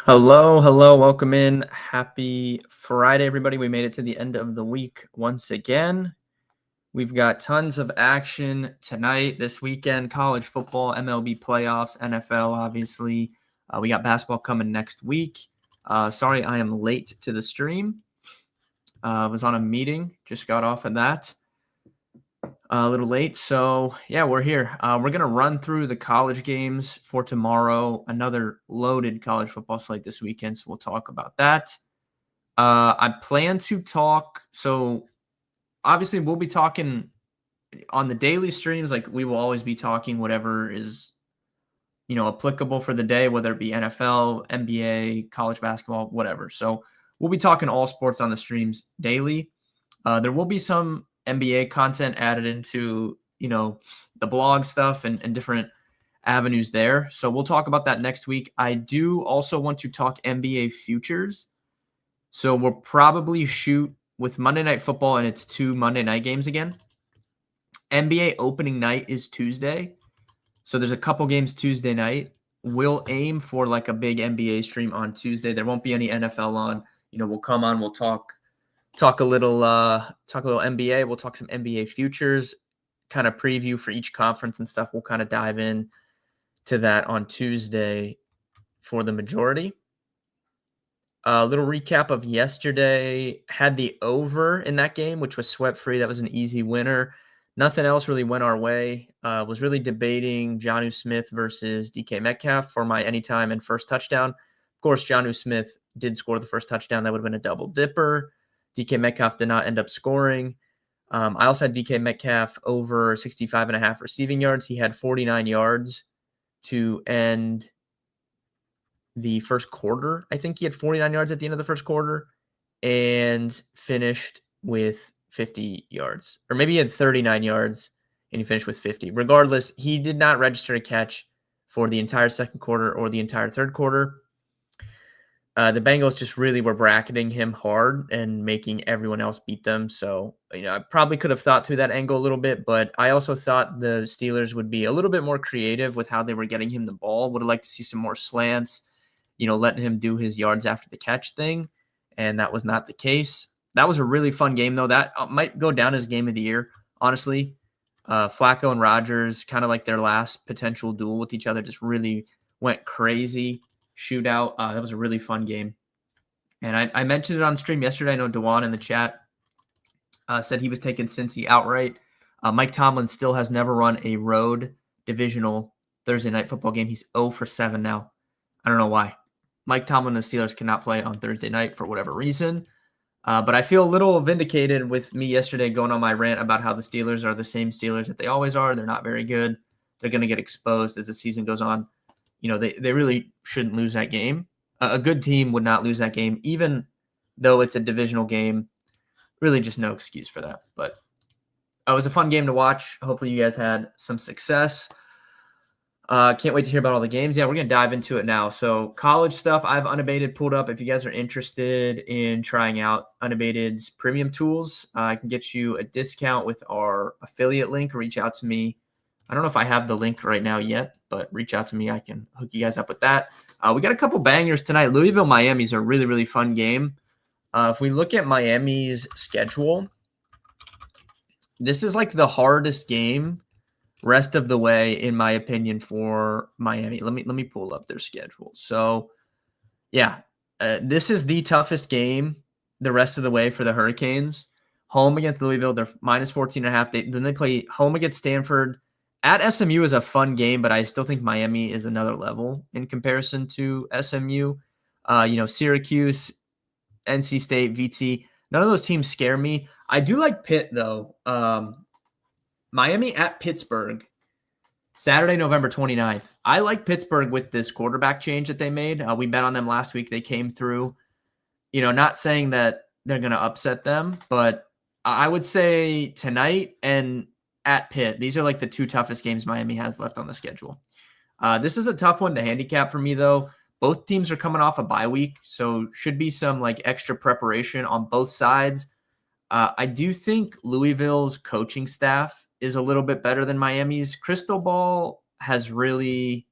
Hello, hello, welcome in. Happy Friday, everybody. We made it to the end of the week once again. We've got tons of action tonight, this weekend, college football, MLB playoffs, NFL, obviously. We got basketball coming next week. Sorry, I am late to the stream. Was on a meeting, just got off of that. A little late. So, yeah, we're here. We're going to run through the college games for tomorrow. Another loaded college football slate this weekend. So, we'll talk about that. I plan to talk. So, obviously, we'll be talking on the daily streams. Like, we will always be talking whatever is, applicable for the day, whether it be NFL, NBA, college basketball, whatever. So, we'll be talking all sports on the streams daily. There will be some NBA content added into, the blog stuff and different avenues there. So we'll talk about that next week. I do also want to talk NBA futures. So we'll probably shoot with Monday Night Football and it's 2 Monday night games again. NBA opening night is Tuesday. So there's a couple games Tuesday night. We'll aim for like a big NBA stream on Tuesday. There won't be any NFL on. We'll come on, we'll talk a little NBA. We'll talk some NBA futures, kind of preview for each conference and stuff. We'll kind of dive in to that on Tuesday for the majority. A little recap of yesterday. Had the over in that game, which was sweat free. That was an easy winner. Nothing else really went our way. Was really debating Jonnu Smith versus DK Metcalf for my anytime and first touchdown. Of course, Jonnu Smith did score the first touchdown. That would have been a double dipper. DK Metcalf did not end up scoring. I also had DK Metcalf over 65.5 receiving yards. He had 49 yards to end the first quarter. I think he had 49 yards at the end of the first quarter and finished with 50 yards. Or maybe he had 39 yards and he finished with 50. Regardless, he did not register a catch for the entire second quarter or the entire third quarter. The Bengals just really were bracketing him hard and making everyone else beat them. So, I probably could have thought through that angle a little bit, but I also thought the Steelers would be a little bit more creative with how they were getting him the ball. Would have liked to see some more slants, letting him do his yards after the catch thing. And that was not the case. That was a really fun game, though. That might go down as game of the year, honestly. Flacco and Rodgers, kind of like their last potential duel with each other, just really went crazy. Shootout. That was a really fun game. And I mentioned it on stream yesterday. I know Dewan in the chat said he was taking Cincy outright. Mike Tomlin still has never run a road divisional Thursday night football game. He's 0 for 7 now. I don't know why. Mike Tomlin and the Steelers cannot play on Thursday night for whatever reason. But I feel a little vindicated with me yesterday going on my rant about how the Steelers are the same Steelers that they always are. They're not very good. They're going to get exposed as the season goes on. They really shouldn't lose that game. A good team would not lose that game, even though it's a divisional game. Really just no excuse for that. But it was a fun game to watch. Hopefully you guys had some success. Can't wait to hear about all the games. Yeah, we're going to dive into it now. So college stuff, I have Unabated pulled up. If you guys are interested in trying out Unabated's premium tools, I can get you a discount with our affiliate link. Reach out to me. I don't know if I have the link right now yet, but reach out to me. I can hook you guys up with that. We got a couple bangers tonight. Louisville, Miami is a really, really fun game. If we look at Miami's schedule, this is like the hardest game rest of the way, in my opinion, for Miami. Let me pull up their schedule. So, yeah, this is the toughest game the rest of the way for the Hurricanes. Home against Louisville, they're minus 14.5. Then they play home against Stanford. At SMU is a fun game, but I still think Miami is another level in comparison to SMU. Syracuse, NC State, VT. None of those teams scare me. I do like Pitt, though. Miami at Pittsburgh, Saturday, November 29th. I like Pittsburgh with this quarterback change that they made. We bet on them last week. They came through. Not saying that they're going to upset them, but I would say tonight and at Pitt, these are like the two toughest games Miami has left on the schedule. This is a tough one to handicap for me, though. Both teams are coming off a bye week, so should be some like extra preparation on both sides. I do think Louisville's coaching staff is a little bit better than Miami's. Crystal Ball has really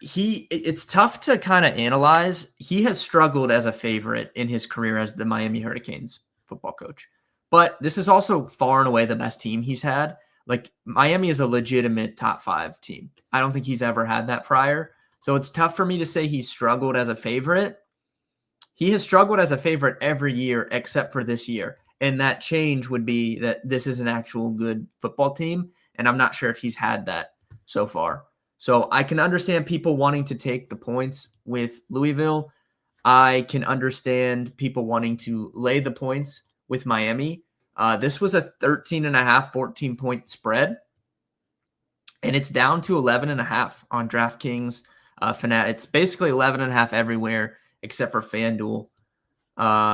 it's tough to kind of analyze. He has struggled as a favorite in his career as the Miami Hurricanes football coach. But this is also far and away the best team he's had. Like, Miami is a legitimate top 5 team. I don't think he's ever had that prior. So it's tough for me to say he struggled as a favorite. He has struggled as a favorite every year except for this year. And that change would be that this is an actual good football team. And I'm not sure if he's had that so far. So I can understand people wanting to take the points with Louisville. I can understand people wanting to lay the points with Miami. This was a 13.5, 14-point spread. And it's down to 11.5 on DraftKings. Fanat. It's basically 11.5 everywhere except for FanDuel.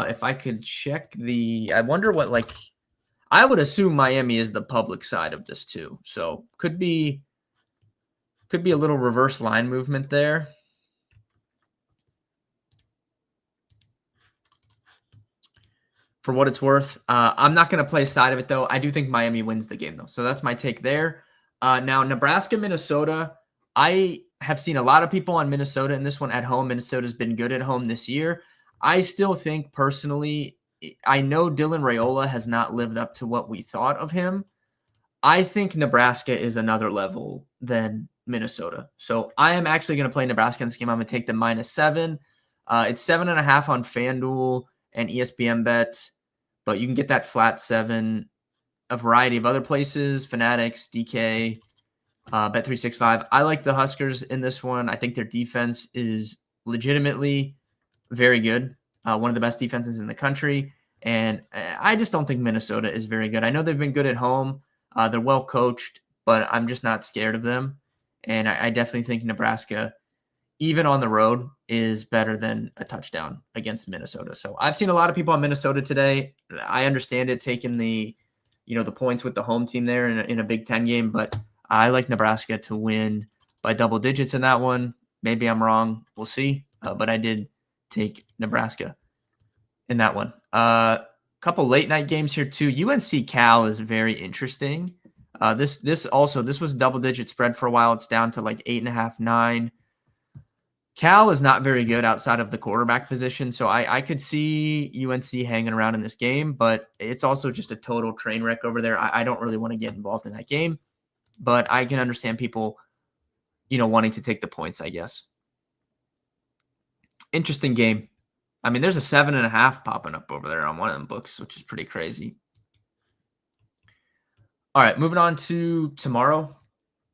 If I could check I wonder what, I would assume Miami is the public side of this too. So could be a little reverse line movement there. For what it's worth, I'm not going to play side of it though. I do think Miami wins the game though. So that's my take there. Now, Nebraska, Minnesota, I have seen a lot of people on Minnesota in this one at home. Minnesota's been good at home this year. I still think personally, I know Dylan Raiola has not lived up to what we thought of him. I think Nebraska is another level than Minnesota. So I am actually going to play Nebraska in this game. I'm going to take the -7. It's 7.5 on FanDuel and ESPN Bet, but you can get that flat 7 a variety of other places, Fanatics, DK, Bet365. I like the Huskers in this one. I think their defense is legitimately very good, one of the best defenses in the country, and I just don't think Minnesota is very good. I know they've been good at home. They're well coached, but I'm just not scared of them, and I definitely think Nebraska, even on the road, is better than a touchdown against Minnesota. So I've seen a lot of people on Minnesota today. I understand it taking the points with the home team there in a Big Ten game, but I like Nebraska to win by double digits in that one. Maybe I'm wrong. We'll see. But I did take Nebraska in that one. Couple late night games here too. UNC Cal is very interesting. This was double digit spread for a while. It's down to like 8.5, 9. Cal is not very good outside of the quarterback position, so I could see UNC hanging around in this game, but it's also just a total train wreck over there. I don't really want to get involved in that game, but I can understand people, wanting to take the points, I guess. Interesting game. I mean, there's a 7.5 popping up over there on one of them books, which is pretty crazy. All right, moving on to tomorrow.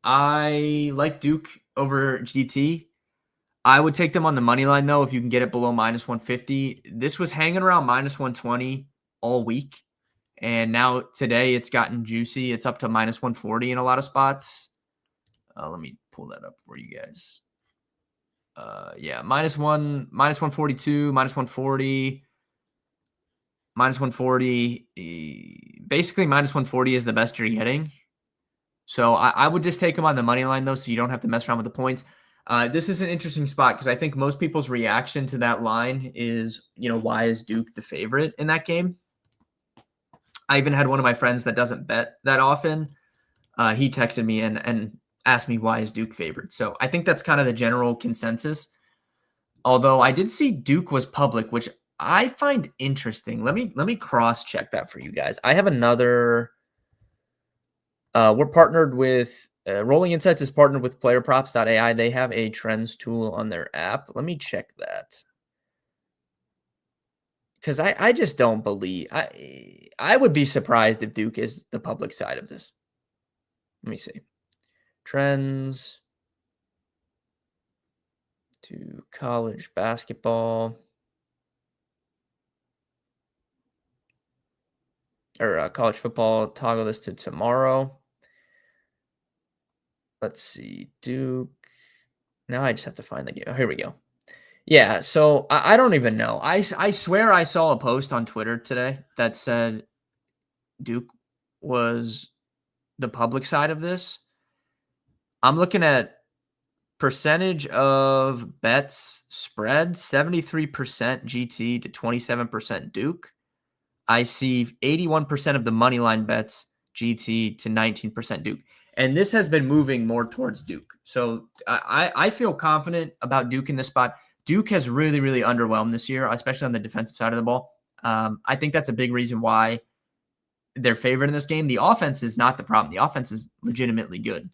I like Duke over GT. I would take them on the money line, though, if you can get it below -150. This was hanging around -120 all week, and now today it's gotten juicy. It's up to -140 in a lot of spots. Let me pull that up for you guys. Yeah, -142, -140, -140. Basically, -140 is the best you're getting. So I would just take them on the money line, though, so you don't have to mess around with the points. This is an interesting spot because I think most people's reaction to that line is, why is Duke the favorite in that game? I even had one of my friends that doesn't bet that often. He texted me and asked me, why is Duke favored? So I think that's kind of the general consensus. Although I did see Duke was public, which I find interesting. Let me cross-check that for you guys. I have another. We're partnered with Rolling Insights is partnered with PlayerProps.ai. They have a trends tool on their app. Let me check that. Because I just don't believe. I would be surprised if Duke is the public side of this. Let me see. Trends to college basketball. Or college football. Toggle this to tomorrow. Let's see. Duke. Now I just have to find the game. Oh, here we go. Yeah, so I don't even know. I swear I saw a post on Twitter today that said Duke was the public side of this. I'm looking at percentage of bets spread, 73% GT to 27% Duke. I see 81% of the money line bets GT to 19% Duke. And this has been moving more towards Duke. So I feel confident about Duke in this spot. Duke has really, really underwhelmed this year, especially on the defensive side of the ball. I think that's a big reason why they're favored in this game. The offense is not the problem. The offense is legitimately good.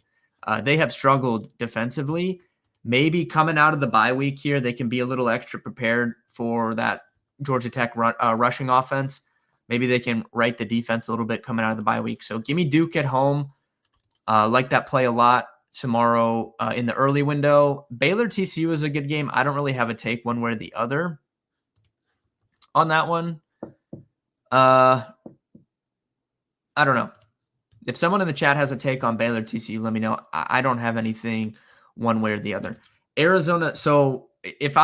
They have struggled defensively. Maybe coming out of the bye week here, they can be a little extra prepared for that Georgia Tech rushing offense. Maybe they can right the defense a little bit coming out of the bye week. So give me Duke at home. Like that play a lot tomorrow in the early window. Baylor TCU is a good game. I don't really have a take one way or the other on that one. I don't know. If someone in the chat has a take on Baylor TCU, let me know. I don't have anything one way or the other. Arizona. So if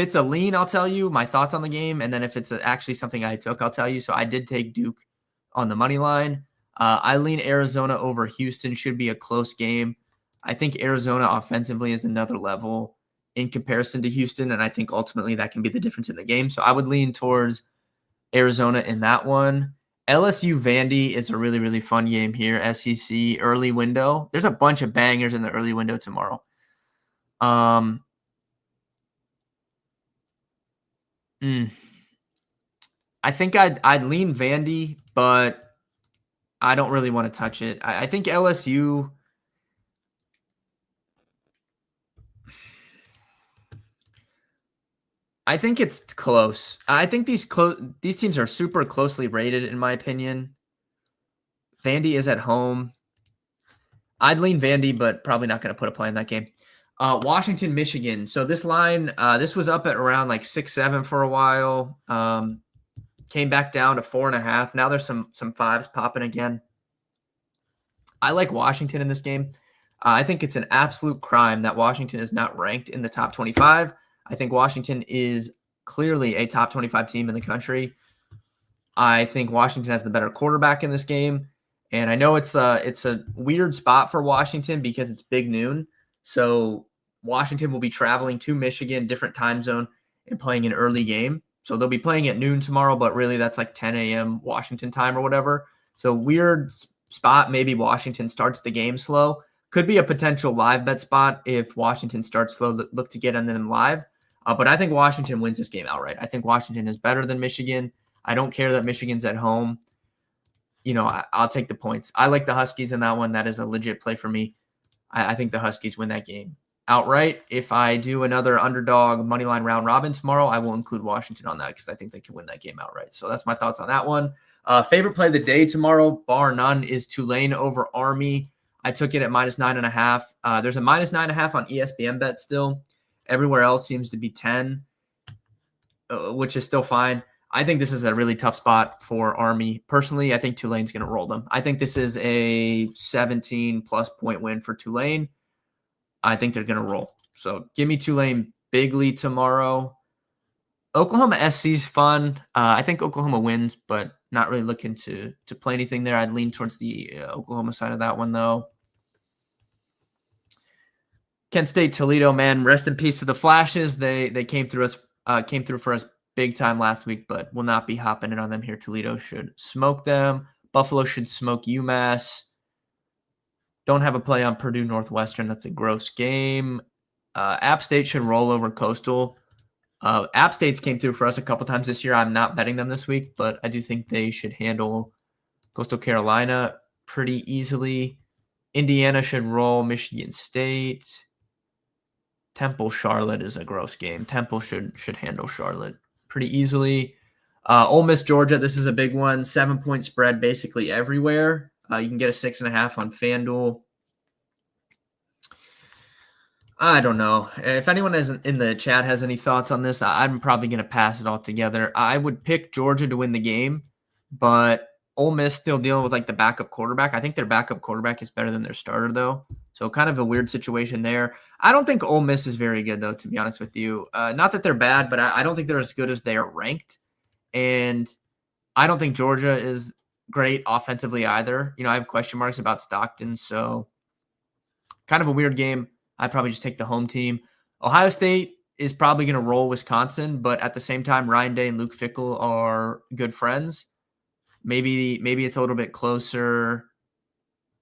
it's a lean, I'll tell you my thoughts on the game. And then if it's actually something I took, I'll tell you. So I did take Duke on the money line. I lean Arizona over Houston. Should be a close game. I think Arizona offensively is another level in comparison to Houston. And I think ultimately that can be the difference in the game. So I would lean towards Arizona in that one. LSU Vandy is a really, really fun game here. SEC early window. There's a bunch of bangers in the early window tomorrow. I think I'd lean Vandy, but I don't really want to touch it. I think LSU. I think it's close. I think these teams are super closely rated, in my opinion. Vandy is at home. I'd lean Vandy, but probably not going to put a play in that game. Washington, Michigan. So this line, this was up at around like 6-7 for a while. Came back down to 4.5. Now there's some fives popping again. I like Washington in this game. I think it's an absolute crime that Washington is not ranked in the top 25. I think Washington is clearly a top 25 team in the country. I think Washington has the better quarterback in this game. And I know it's a weird spot for Washington because it's big noon. So Washington will be traveling to Michigan, different time zone, and playing an early game. So they'll be playing at noon tomorrow, but really that's like 10 a.m. Washington time or whatever. So weird spot. Maybe Washington starts the game slow. Could be a potential live bet spot if Washington starts slow, look to get on them live. But I think Washington wins this game outright. I think Washington is better than Michigan. I don't care that Michigan's at home. I'll take the points. I like the Huskies in that one. That is a legit play for me. I think the Huskies win that game outright. If I do another underdog moneyline round robin tomorrow, I will include Washington on that because I think they can win that game outright. So that's my thoughts on that one. Favorite play of the day tomorrow, bar none, is Tulane over Army. I took it at -9.5. There's a -9.5 on ESPN bet still. Everywhere else seems to be 10, which is still fine. I think this is a really tough spot for Army. Personally, I think Tulane's going to roll them. I think this is a 17-plus point win for Tulane. I think they're going to roll. So give me Tulane bigly tomorrow. Oklahoma SC's fun. I think Oklahoma wins, but not really looking to play anything there. I'd lean towards the Oklahoma side of that one, though. Kent State, Toledo, man, rest in peace to the Flashes. They came through for us big time last week, but will not be hopping in on them here. Toledo should smoke them. Buffalo should smoke UMass. Don't have a play on Purdue Northwestern. That's a gross game. App State should roll over Coastal. App State's came through for us a couple times this year. I'm not betting them this week, but I do think they should handle Coastal Carolina pretty easily. Indiana should roll Michigan State. Temple Charlotte is a gross game. Temple should handle Charlotte pretty easily. Ole Miss Georgia, this is a big one. 7-point spread basically everywhere. You can get a 6.5 on FanDuel. I don't know. If anyone in the chat has any thoughts on this, I'm probably going to pass it all together. I would pick Georgia to win the game, but Ole Miss still dealing with like the backup quarterback. I think their backup quarterback is better than their starter, though. So kind of a weird situation there. I don't think Ole Miss is very good, though, to be honest with you. Not that they're bad, but I don't think they're as good as they are ranked. And I don't think Georgia is great offensively either. I have question marks about Stockton, so kind of a weird game. I'd probably just take the home team. Ohio State is probably going to roll Wisconsin, but at the same time, Ryan Day and Luke Fickell are good friends. Maybe it's a little bit closer.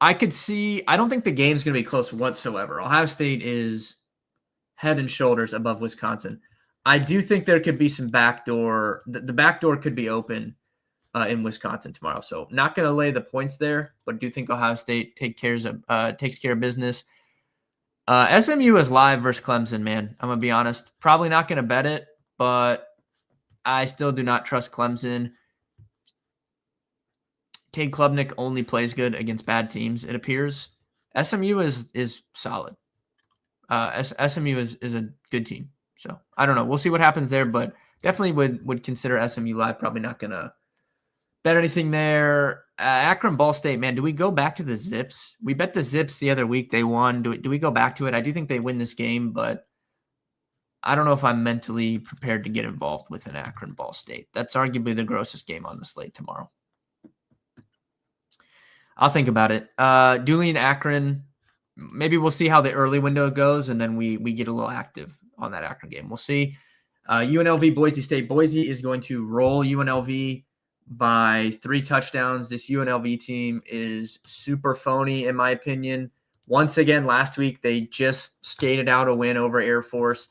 I don't think the game's going to be close whatsoever. Ohio State is head and shoulders above Wisconsin. I do think there could be some backdoor. The backdoor could be open in Wisconsin tomorrow. So not going to lay the points there, but do think Ohio State takes care of business. SMU is live versus Clemson, man. I'm going to be honest. Probably not going to bet it, but I still do not trust Clemson. Cade Klubnik only plays good against bad teams, it appears. SMU is solid. SMU is a good team. So I don't know. We'll see what happens there, but definitely would consider SMU live. Probably not going to bet anything there. Akron Ball State, man, do we go back to the Zips? We bet the Zips the other week. They won. Do we go back to it? I do think they win this game, but I don't know if I'm mentally prepared to get involved with an Akron Ball State. That's arguably the grossest game on the slate tomorrow. I'll think about it. Duly and Akron, maybe we'll see how the early window goes, and then we get a little active on that Akron game. We'll see. UNLV, Boise State. Boise is going to roll UNLV by 3 touchdowns. This UNLV team is super phony, in my opinion. Once again, last week, they just skated out a win over Air Force.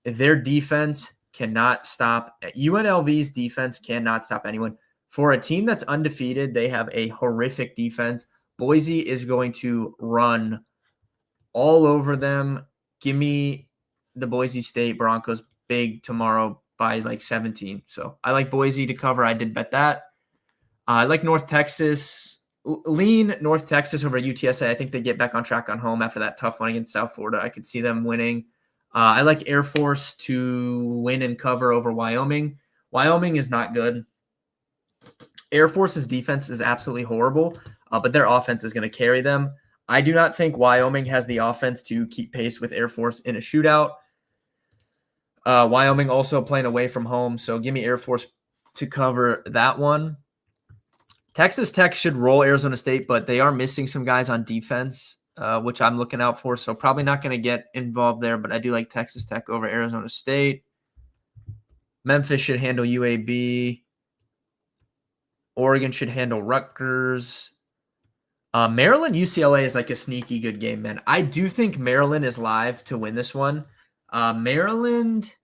Their defense cannot stop. UNLV's defense cannot stop anyone. For a team that's undefeated, they have a horrific defense. Boise is going to run all over them. Give me the Boise State Broncos big tomorrow by like 17. So I like Boise to cover. I did bet that. I like North Texas. Lean North Texas over UTSA. I think they get back on track on home after that tough one against South Florida. I could see them winning. I like Air Force to win and cover over Wyoming. Wyoming is not good. Air Force's defense is absolutely horrible, but their offense is going to carry them. I do not think Wyoming has the offense to keep pace with Air Force in a shootout. Wyoming also playing away from home, so give me Air Force to cover that one. Texas Tech should roll Arizona State, but they are missing some guys on defense, which I'm looking out for, so probably not going to get involved there, but I do like Texas Tech over Arizona State. Memphis should handle UAB. Oregon should handle Rutgers. Maryland, UCLA is like a sneaky good game, man. I do think Maryland is live to win this one. Maryland,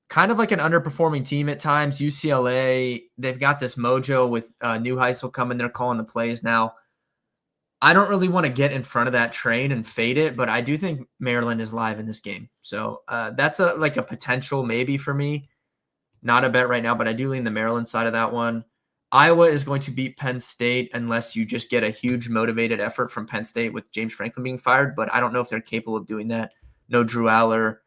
kind of like an underperforming team at times. UCLA, they've got this mojo with New Heisel coming. They're calling the plays now. I don't really want to get in front of that train and fade it, but I do think Maryland is live in this game. So that's a potential maybe for me. Not a bet right now, but I do lean the Maryland side of that one. Iowa is going to beat Penn State unless you just get a huge motivated effort from Penn State with James Franklin being fired, but I don't know if they're capable of doing that. No Drew Aller.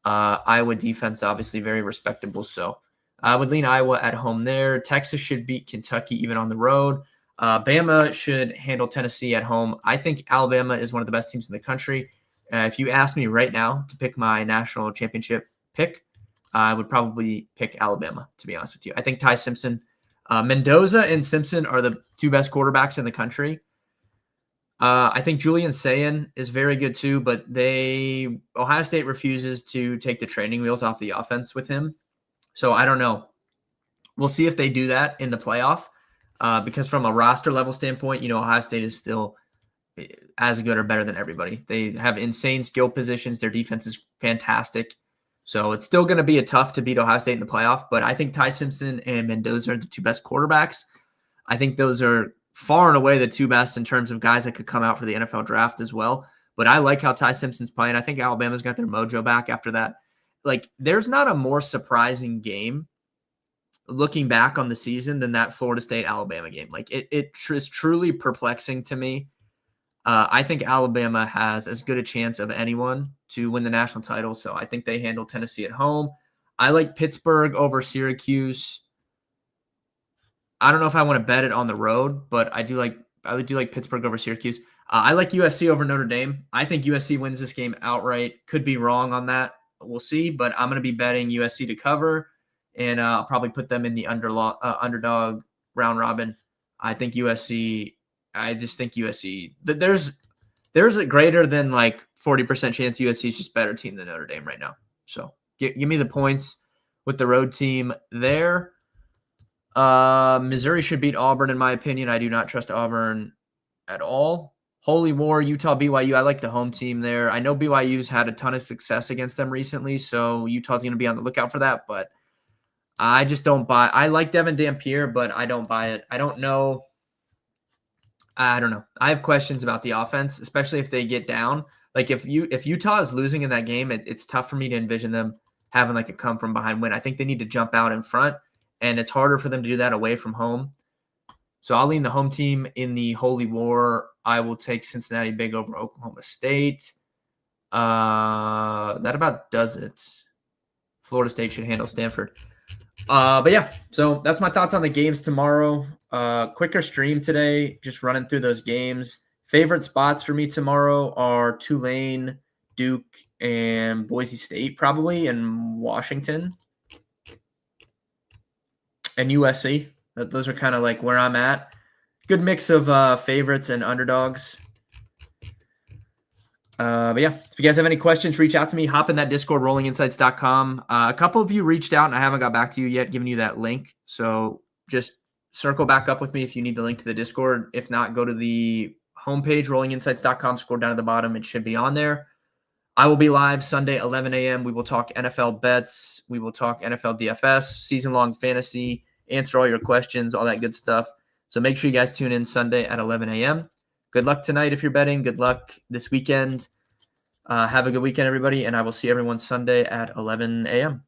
Iowa defense, obviously very respectable, so I would lean Iowa at home there. Texas should beat Kentucky even on the road. Bama should handle Tennessee at home. I think Alabama is one of the best teams in the country. If you ask me right now to pick my national championship pick, I would probably pick Alabama, to be honest with you. I think Ty Simpson, Mendoza and Simpson are the 2 best quarterbacks in the country. I think Julian Sayin is very good too, but Ohio State refuses to take the training wheels off the offense with him. So I don't know. We'll see if they do that in the playoff. Because from a roster level standpoint, Ohio State is still as good or better than everybody. They have insane skill positions. Their defense is fantastic. So it's still going to be a tough to beat Ohio State in the playoff, but I think Ty Simpson and Mendoza are the 2 best quarterbacks. I think those are far and away the 2 best in terms of guys that could come out for the NFL draft as well. But I like how Ty Simpson's playing. I think Alabama's got their mojo back after that. There's not a more surprising game looking back on the season than that Florida State-Alabama game. It is truly perplexing to me. I think Alabama has as good a chance of anyone to win the national title, so I think they handle Tennessee at home. I like Pittsburgh over Syracuse. I don't know if I want to bet it on the road, but I do like Pittsburgh over Syracuse. I like USC over Notre Dame. I think USC wins this game outright. Could be wrong on that. We'll see, but I'm going to be betting USC to cover, and I'll probably put them in the underdog round robin. I just think USC. There's a greater than 40% chance USC is just a better team than Notre Dame right now. So give me the points with the road team there. Missouri should beat Auburn, in my opinion. I do not trust Auburn at all. Holy War, Utah, BYU. I like the home team there. I know BYU's had a ton of success against them recently, so Utah's going to be on the lookout for that, but I just don't buy. I like Devin Dampier, but I don't buy it. I don't know. I don't know. I have questions about the offense, especially if they get down. Like if Utah is losing in that game, it's tough for me to envision them having like a come from behind win. I think they need to jump out in front, and it's harder for them to do that away from home. So I'll lean the home team in the Holy War. I will take Cincinnati big over Oklahoma State. That about does it. Florida State should handle Stanford. But yeah, so that's my thoughts on the games tomorrow. Quicker stream today, just running through those games. Favorite spots for me tomorrow are Tulane, Duke, and Boise State probably, and Washington and USC. Those are kind of like where I'm at. Good mix of favorites and underdogs. But yeah, if you guys have any questions, reach out to me. Hop in that Discord, rollinginsights.com. A couple of you reached out, and I haven't got back to you yet, giving you that link. So just circle back up with me if you need the link to the Discord. If not, go to the homepage, rollinginsights.com, scroll down to the bottom. It should be on there. I will be live Sunday, 11 a.m. We will talk NFL bets. We will talk NFL DFS, season-long fantasy, answer all your questions, all that good stuff. So make sure you guys tune in Sunday at 11 a.m. Good luck tonight if you're betting. Good luck this weekend. Have a good weekend, everybody, and I will see everyone Sunday at 11 a.m.